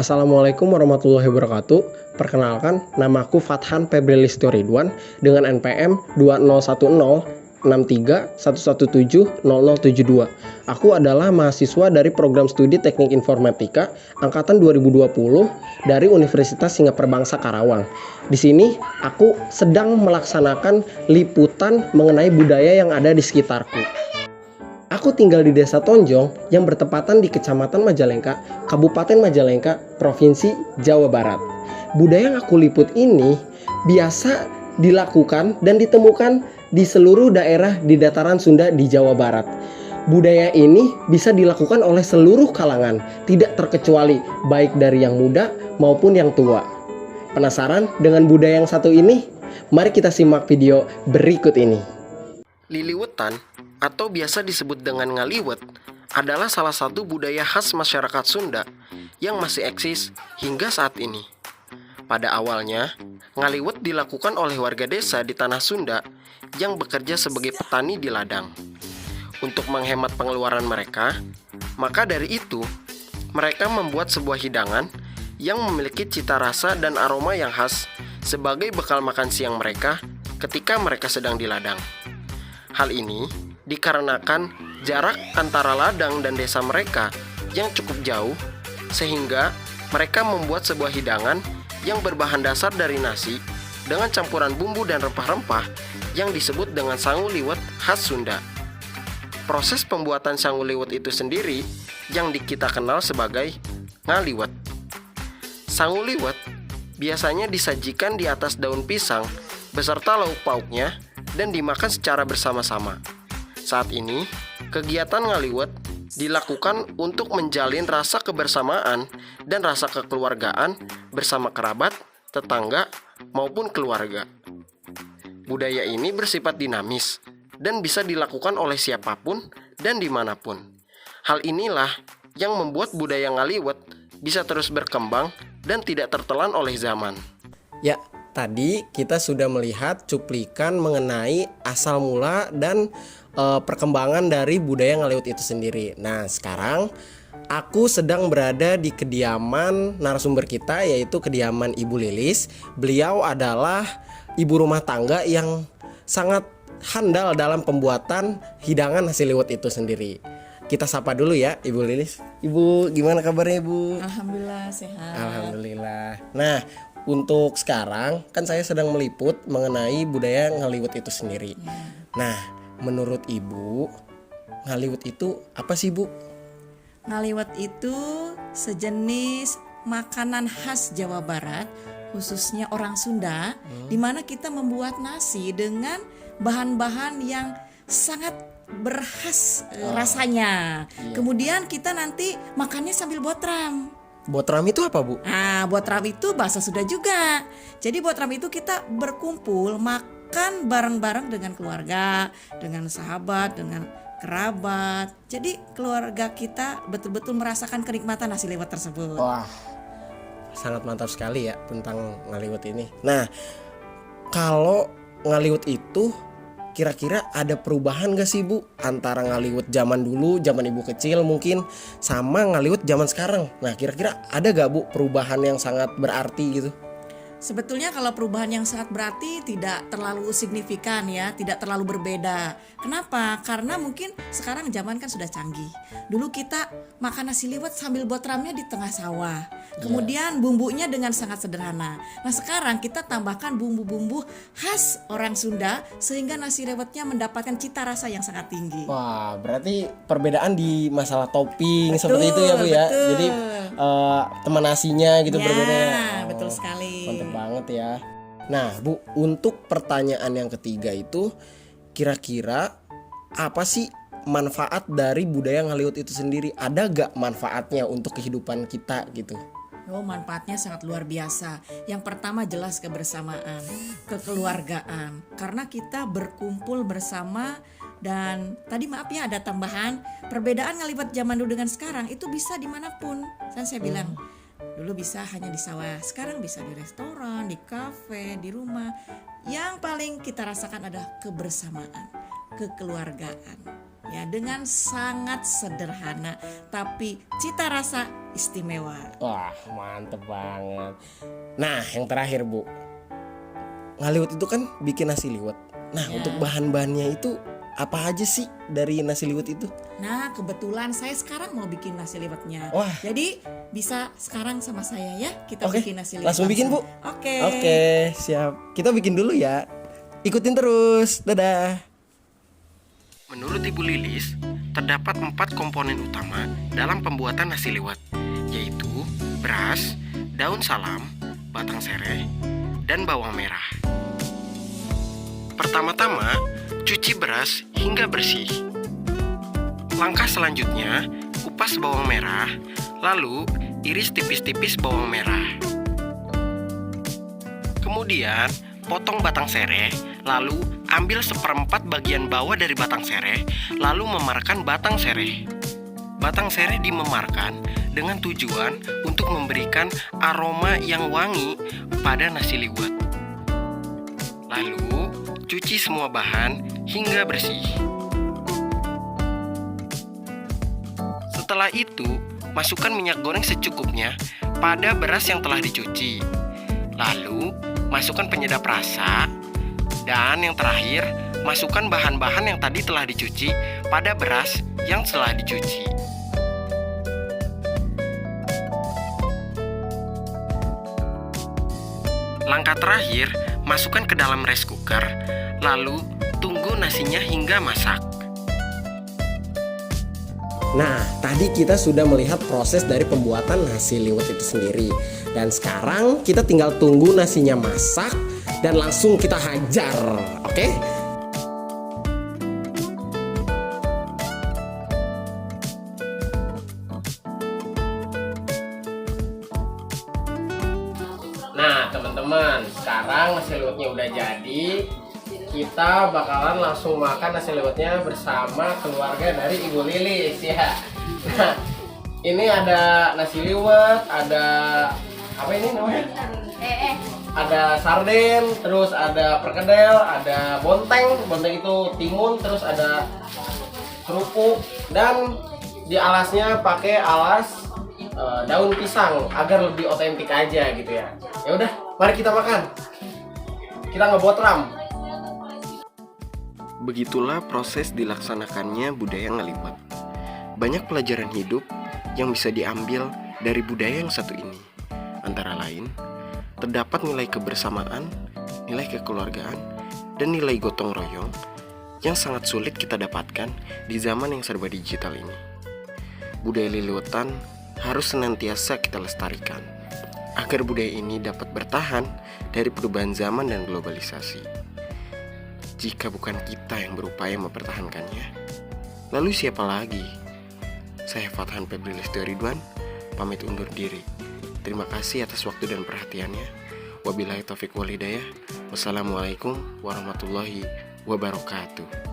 Assalamualaikum warahmatullahi wabarakatuh. Perkenalkan, namaku Fathan Febrilisto Ridwan dengan NPM 20106311700072. Aku adalah mahasiswa dari program studi Teknik Informatika angkatan 2020 dari Universitas Singapura Bangsa Karawang. Di sini aku sedang melaksanakan liputan mengenai budaya yang ada di sekitarku. Aku tinggal di Desa Tonjong yang bertepatan di Kecamatan Majalengka, Kabupaten Majalengka, Provinsi Jawa Barat. Budaya yang aku liput ini biasa dilakukan dan ditemukan di seluruh daerah di dataran Sunda di Jawa Barat. Budaya ini bisa dilakukan oleh seluruh kalangan, tidak terkecuali baik dari yang muda maupun yang tua. Penasaran dengan budaya yang satu ini? Mari kita simak video berikut ini. Liliwetan atau biasa disebut dengan ngaliwet adalah salah satu budaya khas masyarakat Sunda yang masih eksis hingga saat ini. Pada awalnya, ngaliwet dilakukan oleh warga desa di tanah Sunda yang bekerja sebagai petani di ladang. Untuk menghemat pengeluaran mereka, maka dari itu, mereka membuat sebuah hidangan yang memiliki cita rasa dan aroma yang khas sebagai bekal makan siang mereka ketika mereka sedang di ladang. Hal ini dikarenakan jarak antara ladang dan desa mereka yang cukup jauh, sehingga mereka membuat sebuah hidangan yang berbahan dasar dari nasi dengan campuran bumbu dan rempah-rempah yang disebut dengan sangu liwet khas Sunda. Proses pembuatan sangu liwet itu sendiri yang kita kenal sebagai ngaliwet. Sangu liwet biasanya disajikan di atas daun pisang beserta lauk pauknya dan dimakan secara bersama-sama. Saat ini, kegiatan ngaliwet dilakukan untuk menjalin rasa kebersamaan dan rasa kekeluargaan bersama kerabat, tetangga, maupun keluarga. Budaya ini bersifat dinamis dan bisa dilakukan oleh siapapun dan dimanapun. Hal inilah yang membuat budaya ngaliwet bisa terus berkembang dan tidak tertelan oleh zaman. Ya, tadi kita sudah melihat cuplikan mengenai asal mula dan perkembangan dari budaya ngaliwet itu sendiri. Nah, sekarang aku sedang berada di kediaman narasumber kita, yaitu kediaman Ibu Lilis. Beliau adalah ibu rumah tangga yang sangat handal dalam pembuatan hidangan nasi liwet itu sendiri. Kita sapa dulu ya Ibu Lilis. Ibu, gimana kabarnya Ibu? Alhamdulillah sehat. Alhamdulillah. Nah, untuk sekarang kan saya sedang meliput mengenai budaya ngaliwet itu sendiri. Nah, menurut Ibu, ngaliwet itu apa sih Bu? Ngaliwet itu sejenis makanan khas Jawa Barat, khususnya orang Sunda, di mana kita membuat nasi dengan bahan-bahan yang sangat berkhas rasanya. Iya. Kemudian kita nanti makannya sambil botram. Botram itu apa Bu? Nah, botram itu bahasa Sunda juga. Jadi botram itu kita berkumpul makan bareng-bareng dengan keluarga, dengan sahabat, dengan kerabat. Jadi keluarga kita betul-betul merasakan kenikmatan nasi liwet tersebut. Wah, sangat mantap sekali ya tentang ngaliwet ini. Nah, kalau ngaliwet itu kira-kira ada perubahan gak sih Bu antara ngaliwet zaman dulu, zaman Ibu kecil mungkin, sama ngaliwet zaman sekarang? Nah, kira-kira ada gak Bu perubahan yang sangat berarti gitu? Sebetulnya kalau perubahan yang sangat berarti tidak terlalu signifikan ya, tidak terlalu berbeda. Kenapa? Karena mungkin sekarang zaman kan sudah canggih. Dulu kita makan nasi liwet sambil botramnya di tengah sawah. Kemudian bumbunya dengan sangat sederhana. Nah, sekarang kita tambahkan bumbu-bumbu khas orang Sunda sehingga nasi liwetnya mendapatkan cita rasa yang sangat tinggi. Wah, berarti perbedaan di masalah topping Betul, seperti itu ya Bu ya. betul. Jadi teman nasinya gitu Ya, berbeda. betul sekali. Mantap banget ya. Nah Bu, untuk pertanyaan yang ketiga itu, kira-kira apa sih manfaat dari budaya ngaliwet itu sendiri? Ada gak manfaatnya untuk kehidupan kita gitu? Oh, manfaatnya sangat luar biasa. Yang pertama jelas kebersamaan, kekeluargaan. Karena kita berkumpul bersama. Dan tadi maaf ya ada tambahan, perbedaan ngaliwet zaman dulu dengan sekarang itu bisa dimanapun. Saya bilang dulu bisa hanya di sawah, sekarang bisa di restoran, di kafe, di rumah. Yang paling kita rasakan adalah kebersamaan, kekeluargaan. ya dengan sangat sederhana tapi cita rasa istimewa. Wah, mantep banget. Nah, yang terakhir Bu, ngaliwet itu kan bikin nasi liwet. Nah, Ya. untuk bahan-bahannya itu apa aja sih dari nasi liwet itu? Nah, kebetulan saya sekarang mau bikin nasi liwetnya. Wah. Jadi bisa sekarang sama saya ya, kita Oke, bikin nasi liwet. langsung bikin, Bu. Oke. Oke, siap. Kita bikin dulu ya. Ikutin terus. Dadah. Menurut Ibu Lilis, terdapat 4 komponen utama dalam pembuatan nasi liwet, yaitu beras, daun salam, batang sereh, dan bawang merah. Pertama-tama, cuci beras hingga bersih. Langkah selanjutnya, kupas bawang merah, lalu iris tipis-tipis bawang merah. Kemudian, potong batang sereh, lalu ambil 1/4 bagian bawah dari batang sereh, lalu memarkan batang sereh. Batang sereh dimemarkan dengan tujuan untuk memberikan aroma yang wangi pada nasi liwet. Lalu, cuci semua bahan hingga bersih. Setelah itu, masukkan minyak goreng secukupnya pada beras yang telah dicuci. Lalu, masukkan penyedap rasa. Dan yang terakhir, masukkan bahan-bahan yang tadi telah dicuci pada beras yang telah dicuci. Langkah terakhir, masukkan ke dalam rice cooker, lalu tunggu nasinya hingga masak. Nah, tadi kita sudah melihat proses dari pembuatan nasi liwet itu sendiri. Dan sekarang kita tinggal tunggu nasinya masak dan langsung kita hajar, oke? Nah, teman-teman, sekarang nasi liwetnya udah jadi. Kita bakalan langsung makan nasi liwetnya bersama keluarga dari Ibu Lilis ya. Nah, ini ada nasi liwet, ada apa ini namanya? Ada sarden, terus ada perkedel, ada bonteng itu timun, terus ada kerupuk, dan di alasnya pakai alas daun pisang agar lebih otentik aja gitu ya. Ya udah, mari kita makan. Kita ngebuat ram. Begitulah proses dilaksanakannya budaya ngaliwet. Banyak pelajaran hidup yang bisa diambil dari budaya yang satu ini. Antara lain, terdapat nilai kebersamaan, nilai kekeluargaan, dan nilai gotong royong yang sangat sulit kita dapatkan di zaman yang serba digital ini. Budaya liliwetan harus senantiasa kita lestarikan, agar budaya ini dapat bertahan dari perubahan zaman dan globalisasi. Jika bukan kita yang berupaya mempertahankannya, lalu siapa lagi? Saya Fathan Febri Lestari Ridwan, pamit undur diri. Terima kasih atas waktu dan perhatiannya. Wabillahi taufiq wal hidayah. Wassalamualaikum warahmatullahi wabarakatuh.